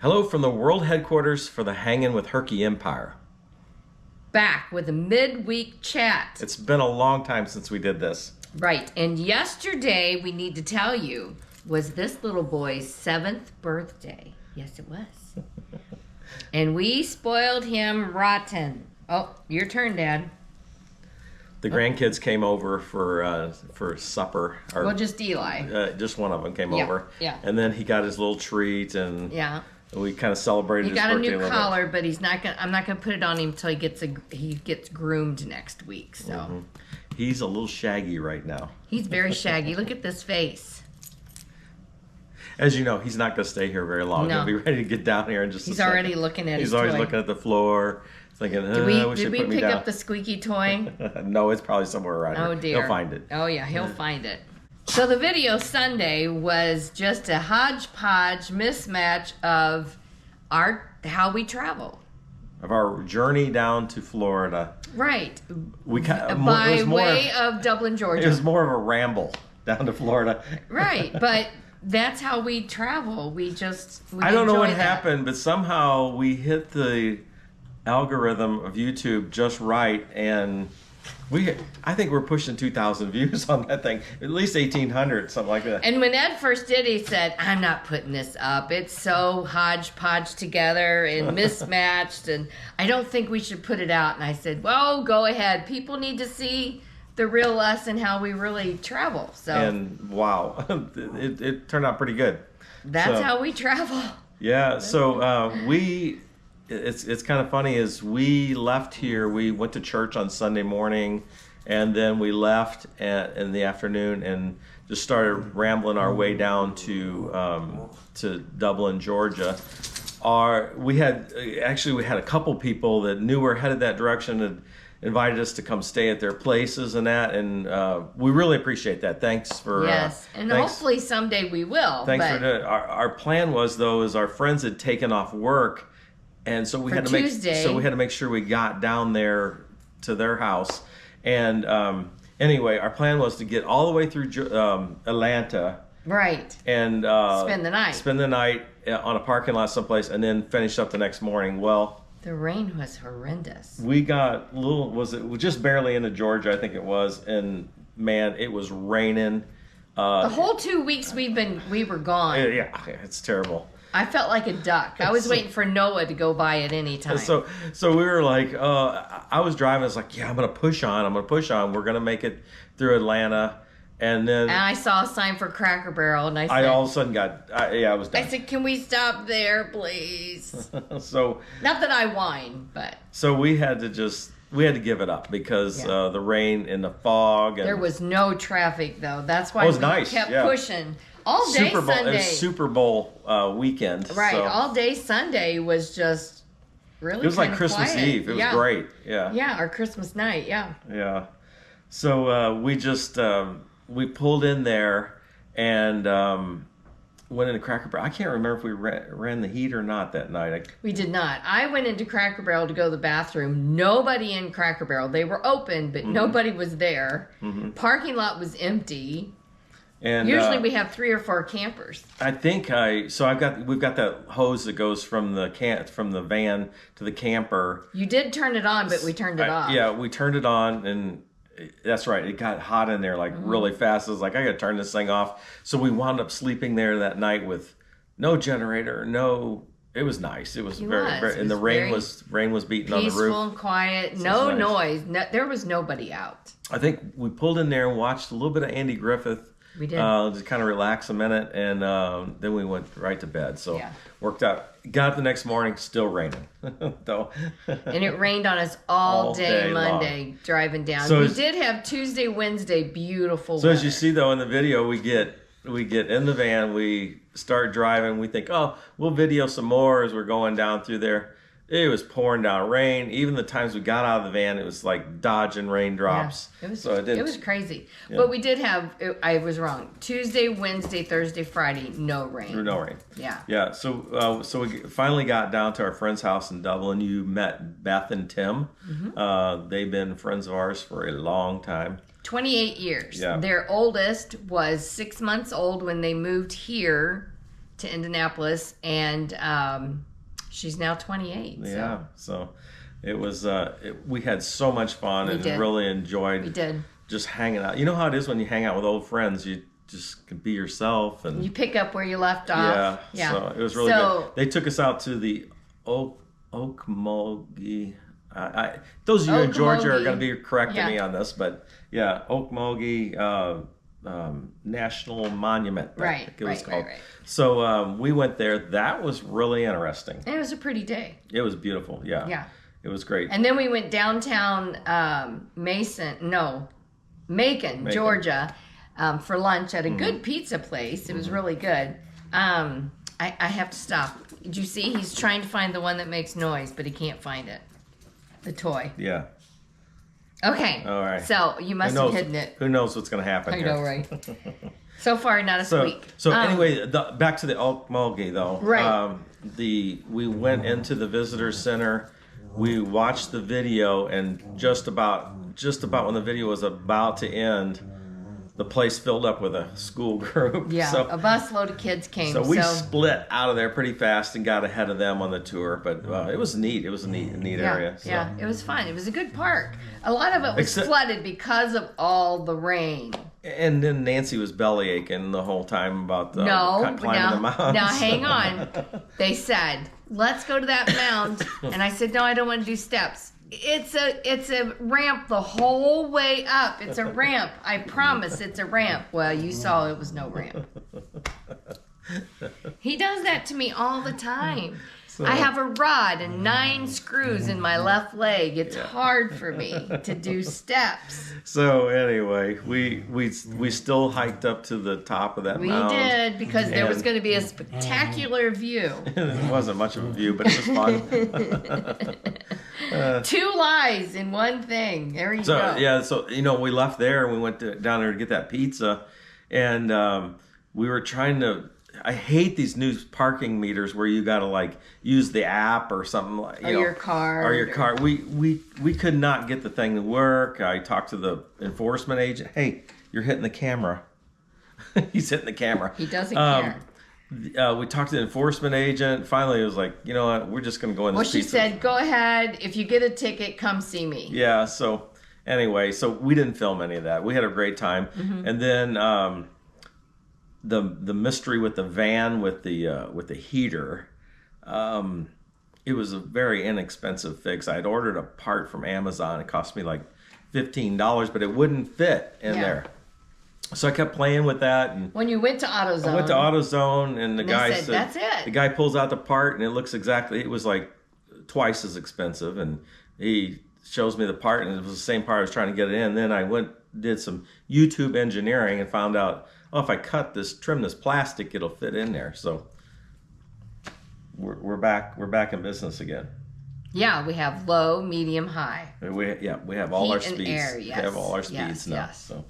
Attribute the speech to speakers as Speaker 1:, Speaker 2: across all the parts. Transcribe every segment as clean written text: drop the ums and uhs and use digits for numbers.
Speaker 1: Hello from the world headquarters for the Hangin' with Herky Empire.
Speaker 2: Back with a midweek chat.
Speaker 1: It's been a long time since we did this.
Speaker 2: Right, and yesterday, we need to tell you, was this little boy's 7th birthday. Yes, it was. And we spoiled him rotten. Oh, your turn, Dad.
Speaker 1: The grandkids came over for supper. Or,
Speaker 2: Well, just Eli.
Speaker 1: just one of them came
Speaker 2: Yeah,
Speaker 1: over.
Speaker 2: yeah.
Speaker 1: And then he got his little treat, and
Speaker 2: Yeah.
Speaker 1: we kind of celebrated
Speaker 2: He
Speaker 1: his
Speaker 2: got a
Speaker 1: birthday
Speaker 2: new
Speaker 1: little bit.
Speaker 2: collar, but he's not gonna. I'm not gonna put it on him until he gets groomed next week. So
Speaker 1: He's a little shaggy right now.
Speaker 2: he's very shaggy. Look at this face.
Speaker 1: As you know, he's not going to stay here very long.
Speaker 2: No.
Speaker 1: He'll be ready to get down here in just a
Speaker 2: He's
Speaker 1: second.
Speaker 2: already looking at his
Speaker 1: He's always
Speaker 2: toy.
Speaker 1: looking at the floor, thinking,
Speaker 2: Did
Speaker 1: I wish
Speaker 2: we
Speaker 1: they'd put me
Speaker 2: pick
Speaker 1: down.
Speaker 2: up the squeaky toy?
Speaker 1: No, it's probably somewhere around here.
Speaker 2: Oh dear.
Speaker 1: He'll find it.
Speaker 2: Oh yeah, he'll find it. So the video Sunday was just a hodgepodge mismatch of how we travel.
Speaker 1: Of our journey down to Florida.
Speaker 2: Right.
Speaker 1: We
Speaker 2: By
Speaker 1: it was more,
Speaker 2: way of Dublin, Georgia.
Speaker 1: It was more of a ramble down to Florida.
Speaker 2: Right, but that's how we travel. We
Speaker 1: I don't know what
Speaker 2: enjoy that.
Speaker 1: happened, but somehow we hit the algorithm of YouTube just right, and I think we're pushing 2,000 views on that thing, at least 1,800, something like that.
Speaker 2: And when Ed first did, he said, "I'm not putting this up. It's so hodgepodge together and mismatched, and I don't think we should put it out." And I said, "Well, go ahead. People need to see the real us and how we really travel." So
Speaker 1: And wow, it turned out pretty good.
Speaker 2: that's
Speaker 1: So,
Speaker 2: how we travel.
Speaker 1: Yeah, so it's kind of funny is we left here, we went to church on Sunday morning, and then we left in the afternoon and just started rambling our way down to Dublin, Georgia. We had a couple people that knew we're headed that direction and invited us to come stay at their places and that, and we really appreciate that. Thanks for
Speaker 2: Yes, and
Speaker 1: thanks.
Speaker 2: hopefully someday we will.
Speaker 1: Thanks
Speaker 2: but
Speaker 1: for doing it. Our plan was though is our friends had taken off work, and so we
Speaker 2: For
Speaker 1: had to
Speaker 2: Tuesday.
Speaker 1: make sure we got down there to their house. And anyway, our plan was to get all the way through Atlanta
Speaker 2: Right.
Speaker 1: and
Speaker 2: Spend the night.
Speaker 1: Spend the night on a parking lot someplace, and then finish up the next morning. Well,
Speaker 2: The rain was horrendous.
Speaker 1: we got just barely into Georgia, I think it was, and man, it was raining.
Speaker 2: The whole 2 weeks we were gone.
Speaker 1: Yeah, it's terrible.
Speaker 2: I felt like a duck. I was waiting for Noah to go by at any time.
Speaker 1: So we were like, I was driving. I was like, yeah, I'm gonna push on. We're gonna make it through Atlanta, and then
Speaker 2: And I saw a sign for Cracker Barrel, and I said,
Speaker 1: I all of a sudden I was done.
Speaker 2: I said, "Can we stop there, please?"
Speaker 1: So
Speaker 2: Not that I whine, but
Speaker 1: we had to give it up because
Speaker 2: Yeah.
Speaker 1: the rain and the fog. And
Speaker 2: there was no traffic though. That's why
Speaker 1: it was
Speaker 2: we
Speaker 1: nice,
Speaker 2: kept
Speaker 1: yeah.
Speaker 2: pushing all day
Speaker 1: Super Bowl.
Speaker 2: Sunday.
Speaker 1: It was Super Bowl weekend.
Speaker 2: Right,
Speaker 1: so
Speaker 2: all day Sunday was just really.
Speaker 1: it was like
Speaker 2: kinda
Speaker 1: Christmas
Speaker 2: quiet.
Speaker 1: Eve. It was
Speaker 2: Yeah.
Speaker 1: great. Yeah.
Speaker 2: Yeah, our Christmas night. Yeah.
Speaker 1: Yeah. So we just we pulled in there and went into Cracker Barrel. I can't remember if we ran the heat or not that night.
Speaker 2: We did not. I went into Cracker Barrel to go to the bathroom. Nobody in Cracker Barrel. They were open, but nobody was there. Parking lot was empty.
Speaker 1: And
Speaker 2: Usually we have 3 or 4 campers.
Speaker 1: I think we've got that hose that goes from the van to the camper.
Speaker 2: You did turn it on, but we turned it off.
Speaker 1: Yeah, we turned it on, and that's right. It got hot in there like really fast. I was like, I gotta turn this thing off. So we wound up sleeping there that night with no generator, no. It was nice. It was very,
Speaker 2: was.
Speaker 1: and
Speaker 2: It
Speaker 1: the
Speaker 2: was
Speaker 1: rain was beating on the roof.
Speaker 2: Peaceful and quiet. No
Speaker 1: nice.
Speaker 2: noise. No, there was nobody out.
Speaker 1: I think we pulled in there and watched a little bit of Andy Griffith.
Speaker 2: We did.
Speaker 1: Just kind of relax a minute, and then we went right to bed. So
Speaker 2: Yeah.
Speaker 1: worked out. Got up the next morning, still raining. Though.
Speaker 2: And it rained on us all
Speaker 1: All
Speaker 2: day
Speaker 1: day
Speaker 2: Monday driving down.
Speaker 1: So
Speaker 2: we
Speaker 1: it's-
Speaker 2: did have Tuesday, Wednesday, beautiful
Speaker 1: So
Speaker 2: weather.
Speaker 1: as you see though in the video, we get in the van, we start driving, we think, oh, we'll video some more as we're going down through there. It was pouring down rain. Even the times we got out of the van, it was like dodging raindrops.
Speaker 2: Yeah,
Speaker 1: It
Speaker 2: was crazy.
Speaker 1: Yeah.
Speaker 2: But we did have, I was wrong, Tuesday, Wednesday, Thursday, Friday, no rain.
Speaker 1: No rain.
Speaker 2: Yeah.
Speaker 1: Yeah. So we finally got down to our friend's house in Dublin. You met Beth and Tim. They've been friends of ours for a long time.
Speaker 2: 28 years.
Speaker 1: Yeah.
Speaker 2: Their oldest was 6 months old when they moved here to Indianapolis, and she's now 28.
Speaker 1: Yeah, so it was. We had so much fun and really enjoyed.
Speaker 2: We did.
Speaker 1: Just hanging out. You know how it is when you hang out with old friends. You just can be yourself, and
Speaker 2: you pick up where you left off.
Speaker 1: Yeah. So it was really good. They took us out to the Okmulgee. Those of you in Georgia are going to be correcting me on this, but yeah, Okmulgee National Monument.
Speaker 2: Right.
Speaker 1: It was called. Right. So we went there. That was really interesting.
Speaker 2: And it was a pretty day.
Speaker 1: It was beautiful. Yeah.
Speaker 2: Yeah.
Speaker 1: It was great.
Speaker 2: And then we went downtown Macon, Georgia, for lunch at a good pizza place. It was really good. I have to stop. Did you see? He's trying to find the one that makes noise, but he can't find it. The toy.
Speaker 1: Yeah.
Speaker 2: Okay.
Speaker 1: All right.
Speaker 2: So you must have hidden it.
Speaker 1: Who knows what's going to happen here?
Speaker 2: I know, right? So far, not a squeak.
Speaker 1: So anyway, back to the Okmulgee though.
Speaker 2: Right.
Speaker 1: We went into the visitor center. We watched the video, and just about when the video was about to end, the place filled up with a school group.
Speaker 2: Yeah,
Speaker 1: so,
Speaker 2: a busload of kids came.
Speaker 1: So we split out of there pretty fast and got ahead of them on the tour. But it was neat. It was a neat area. So.
Speaker 2: Yeah, it was fun. It was a good park. A lot of it was flooded because of all the rain.
Speaker 1: And then Nancy was belly aching the whole time about climbing the mountains.
Speaker 2: Now hang on. They said, let's go to that mound. And I said, no, I don't want to do steps. It's a ramp the whole way up. It's a ramp. I promise it's a ramp. Well, you saw it was no ramp. He does that to me all the time. So, I have a rod and 9 screws in my left leg. It's hard for me to do steps.
Speaker 1: So anyway, we still hiked up to the top of that mound.
Speaker 2: We did, because there was going to be a spectacular view.
Speaker 1: It wasn't much of a view, but it was fun.
Speaker 2: 2 lies in one thing. There you go.
Speaker 1: Yeah, so we left there and we went down there to get that pizza, and we were trying to. I hate these new parking meters where you got to use the app or something
Speaker 2: your car.
Speaker 1: We could not get the thing to work. I talked to the enforcement agent. Hey, you're hitting the camera. He's hitting the camera.
Speaker 2: He doesn't care.
Speaker 1: We talked to the enforcement agent. Finally, it was like, you know what? We're just going to go in this pizza.
Speaker 2: Well, she said, go ahead. If you get a ticket, come see me.
Speaker 1: Yeah. So anyway, we didn't film any of that. We had a great time. Mm-hmm. And then the mystery with the van with the heater, it was a very inexpensive fix. I had ordered a part from Amazon. It cost me like $15, but it wouldn't fit in there. So I kept playing with that. And
Speaker 2: when you went to AutoZone.
Speaker 1: I went to AutoZone, and the guy said,
Speaker 2: that's it.
Speaker 1: The guy pulls out the part, and it looks it was like twice as expensive. And he shows me the part, and it was the same part I was trying to get it in. Then I did some YouTube engineering and found out, if I trim this plastic, it'll fit in there. So we're back in business again.
Speaker 2: Yeah, we have low, medium, high.
Speaker 1: We have all our speeds.
Speaker 2: Air, yes.
Speaker 1: We have all our speeds now.
Speaker 2: Yes.
Speaker 1: So.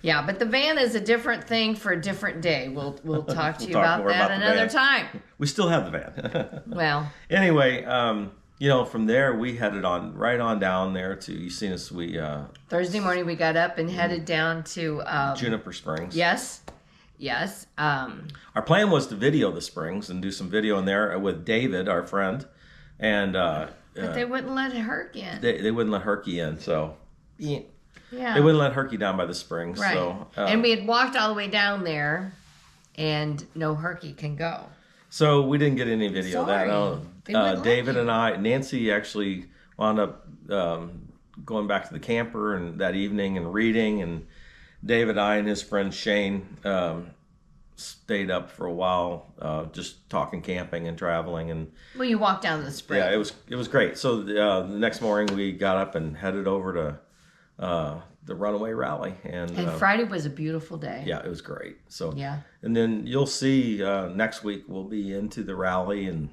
Speaker 2: Yeah, but the van is a different thing for a different day. We'll talk to you about that another time.
Speaker 1: We still have the van.
Speaker 2: Well.
Speaker 1: Anyway, from there we headed right on down there to, you seen us,
Speaker 2: Thursday morning we got up and headed down to
Speaker 1: Juniper Springs.
Speaker 2: Yes.
Speaker 1: Our plan was to video the springs and do some video in there with David, our friend, and
Speaker 2: but they wouldn't let Herc in.
Speaker 1: They wouldn't let Herky in, so
Speaker 2: yeah,
Speaker 1: they wouldn't let Herky down by the springs.
Speaker 2: Right.
Speaker 1: So
Speaker 2: and we had walked all the way down there, and no Herky can go.
Speaker 1: So we didn't get any video of that. David
Speaker 2: and
Speaker 1: Nancy actually wound up going back to the camper and that evening and reading, and David, I, and his friend Shane stayed up for a while, just talking camping and traveling. And
Speaker 2: you walked down to the spring.
Speaker 1: Yeah, it was great. So the next morning we got up and headed over to the Runaway Rally, and
Speaker 2: Friday was a beautiful day.
Speaker 1: Yeah, it was great. So
Speaker 2: yeah,
Speaker 1: and then you'll see next week we'll be into the rally, and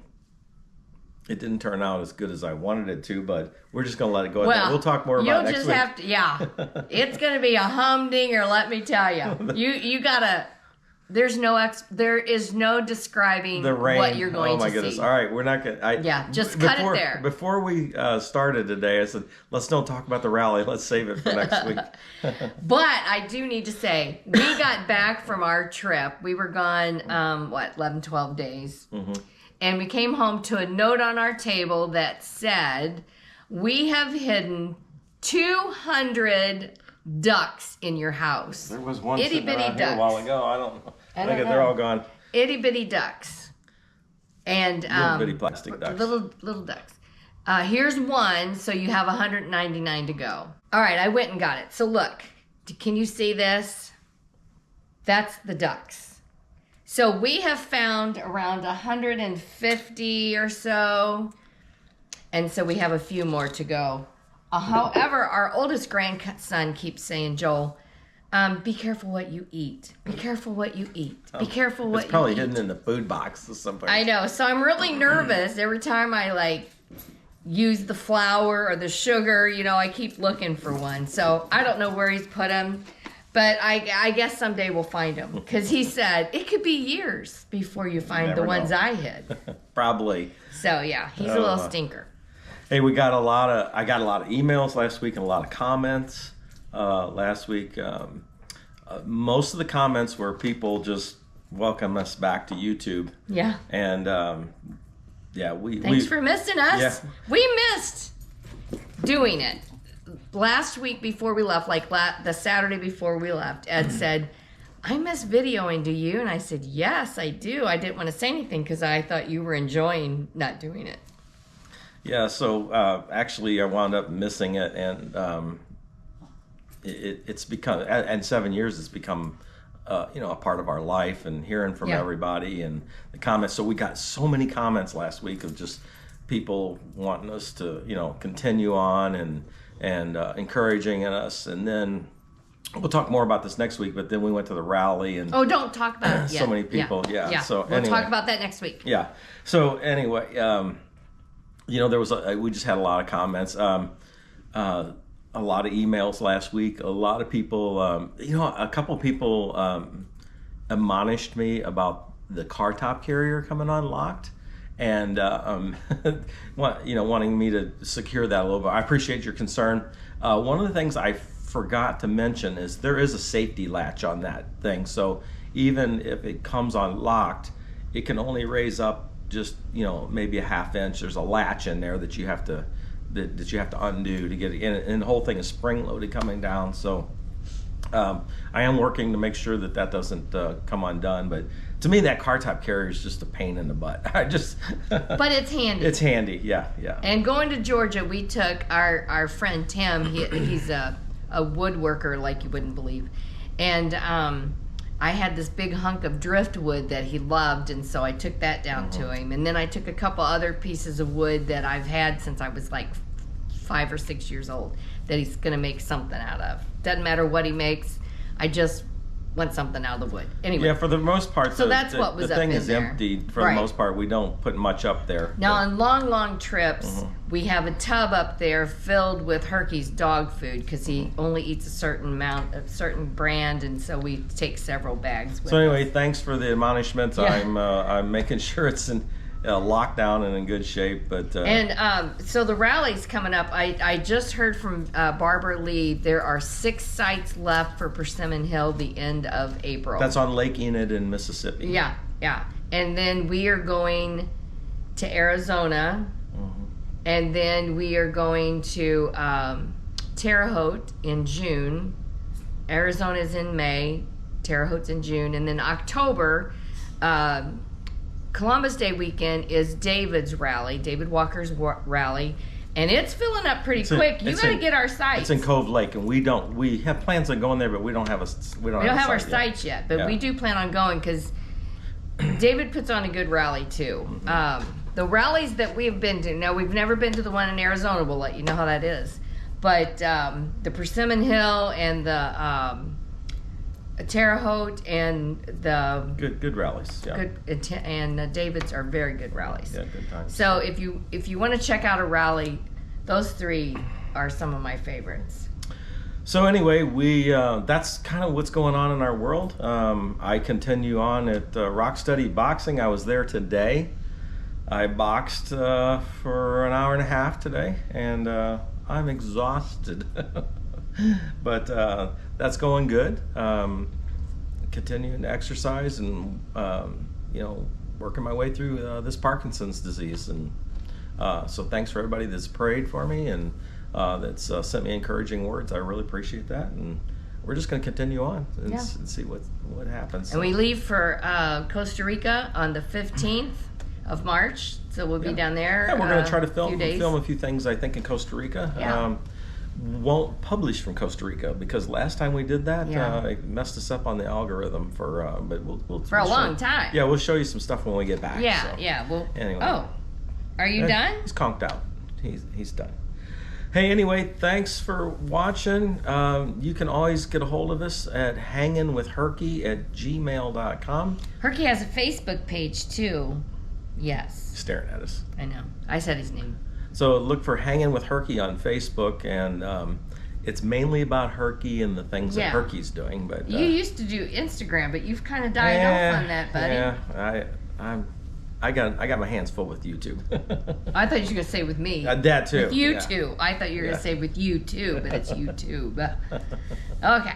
Speaker 1: it didn't turn out as good as I wanted it to, but we're just going to let it go. We'll talk more about it next week.
Speaker 2: You'll just have to, it's going to be a humdinger, let me tell you. You got to There is no describing
Speaker 1: the rain.
Speaker 2: what you're going to see.
Speaker 1: Oh my goodness! All right, we're not gonna.
Speaker 2: Just cut it there.
Speaker 1: Before we started today, I said, let's don't talk about the rally. Let's save it for next week.
Speaker 2: But I do need to say, we got back from our trip. We were gone, 11, 12 days. Mm-hmm. And we came home to a note on our table that said, we have hidden 200 ducks in your house.
Speaker 1: There was one
Speaker 2: itty
Speaker 1: sitting
Speaker 2: bitty
Speaker 1: around
Speaker 2: ducks.
Speaker 1: Here a while ago. I don't know.
Speaker 2: I don't know.
Speaker 1: They're all gone.
Speaker 2: Itty bitty ducks. And
Speaker 1: little bitty plastic ducks.
Speaker 2: Little ducks. Here's one, so you have 199 to go. All right, I went and got it. So look, can you see this? That's the ducks. So we have found around 150 or so, and so we have a few more to go. However, our oldest grandson keeps saying, Joel, be careful what you eat. Be careful what you eat. Be careful what you eat.
Speaker 1: It's probably hidden in the food box someplace.
Speaker 2: I know. So I'm really nervous every time I use the flour or the sugar. I keep looking for one. So I don't know where he's put them. But I guess someday we'll find them. Because he said it could be years before you find the ones I hid.
Speaker 1: Probably.
Speaker 2: So yeah, he's a little stinker.
Speaker 1: Hey, I got a lot of emails last week and a lot of comments last week. Most of the comments were people just welcome us back to YouTube.
Speaker 2: Yeah.
Speaker 1: And
Speaker 2: Thanks for missing us.
Speaker 1: Yeah.
Speaker 2: We missed doing it. Last week before we left, the Saturday before we left, Ed said, I miss videoing, do you? And I said, yes, I do. I didn't want to say anything because I thought you were enjoying not doing it.
Speaker 1: Yeah, so actually I wound up missing it, and it's become, and 7 years it's become, a part of our life, and hearing from everybody and the comments. So we got so many comments last week of just people wanting us to, continue on and encouraging us. And then we'll talk more about this next week, but then we went to the rally and
Speaker 2: don't talk about it yet.
Speaker 1: So many people. Yeah. So
Speaker 2: we'll talk about that next week.
Speaker 1: Yeah. So anyway, there was we just had a lot of comments, a lot of emails last week. A lot of people, a couple people admonished me about the car top carrier coming unlocked, and wanting me to secure that a little bit. I appreciate your concern. One of the things I forgot to mention is there is a safety latch on that thing. So even if it comes unlocked, it can only raise up just maybe a half inch. There's a latch in there that you have to undo to get it in, and the whole thing is spring loaded coming down. So I am working to make sure that doesn't come undone. But to me, that car top carrier is just a pain in the butt.
Speaker 2: But it's handy.
Speaker 1: It's handy, yeah.
Speaker 2: And going to Georgia, we took our friend Tim. He's a woodworker like you wouldn't believe, and I had this big hunk of driftwood that he loved, and so I took that down to him. And then I took a couple other pieces of wood that I've had since I was 5 or 6 years old that he's going to make something out of. Doesn't matter what he makes. I just want something out of the wood. Anyway.
Speaker 1: Yeah, for the most part,
Speaker 2: so that's what was
Speaker 1: the
Speaker 2: up
Speaker 1: thing
Speaker 2: in
Speaker 1: is
Speaker 2: there.
Speaker 1: empty. For the most part, we don't put much up there.
Speaker 2: Now, on long trips, we have a tub up there filled with Herky's dog food because he only eats a certain amount, a certain brand, and so we take several bags with
Speaker 1: So anyway,
Speaker 2: us.
Speaker 1: Thanks for the admonishments.
Speaker 2: Yeah.
Speaker 1: I'm making sure it's in lockdown and in good shape. But
Speaker 2: so the rally's coming up. I just heard from Barbara Lee. There are 6 sites left for Persimmon Hill the end of April.
Speaker 1: That's on Lake Enid in Mississippi.
Speaker 2: Yeah. And then we are going to Arizona, and then we are going to Terre Haute in June. Arizona's in May, Terre Haute's in June, and then October. Columbus Day weekend is David Walker's rally, and it's filling up pretty quick. You got to get our sites.
Speaker 1: It's in Cove Lake, and we have plans on going there, but we don't have
Speaker 2: our sites yet. But we do plan on going because David puts on a good rally too. The rallies that we have been to, now we've never been to the one in Arizona. We'll let you know how that is. But the Persimmon Hill and the Terre Haute and the
Speaker 1: good rallies,
Speaker 2: and David's are very good rallies.
Speaker 1: Yeah, good times.
Speaker 2: So if you want to check out a rally, those 3 are some of my favorites.
Speaker 1: So anyway, we that's kind of what's going on in our world. I continue on at Rock Steady Boxing. I was there today. I boxed for an hour and a half today, and I'm exhausted. But that's going good. Continuing to exercise and working my way through this Parkinson's disease. And so thanks for everybody that's prayed for me and that's sent me encouraging words. I really appreciate that, and we're just going to continue on and see what happens.
Speaker 2: And we leave for Costa Rica on the 15th of March, so we'll be down there.
Speaker 1: Yeah, we're going to try to film
Speaker 2: a
Speaker 1: a few things, I think, in Costa Rica.
Speaker 2: Yeah.
Speaker 1: Won't publish from Costa Rica because last time we did that, it messed us up on the algorithm but we'll
Speaker 2: for a long time.
Speaker 1: Yeah, we'll show you some stuff when we get back.
Speaker 2: Yeah,
Speaker 1: so.
Speaker 2: yeah. Well,
Speaker 1: anyway.
Speaker 2: Oh, are you done?
Speaker 1: He's conked out. He's done. Hey, anyway, thanks for watching. You can always get a hold of us at hangingwithherky@gmail.com.
Speaker 2: Herky has a Facebook page too. Yes.
Speaker 1: Staring at us.
Speaker 2: I know. I said his name.
Speaker 1: So look for Hanging with Herky on Facebook, and it's mainly about Herky and the things that Herky's doing. But
Speaker 2: you used to do Instagram, but you've kind of died off on that, buddy.
Speaker 1: Yeah, I got my hands full with YouTube.
Speaker 2: I thought you were going to say with me.
Speaker 1: That too.
Speaker 2: With you too. I thought you were going to say with you too, but it's YouTube. Okay. Enough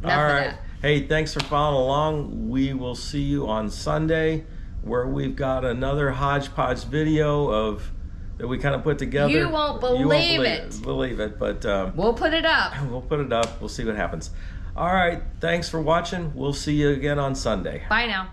Speaker 2: of that.
Speaker 1: Hey, thanks for following along. We will see you on Sunday, where we've got another hodgepodge video that we kind of put together.
Speaker 2: You won't believe it.
Speaker 1: Believe it, but
Speaker 2: we'll put it up.
Speaker 1: We'll put it up. We'll see what happens. All right. Thanks for watching. We'll see you again on Sunday.
Speaker 2: Bye now.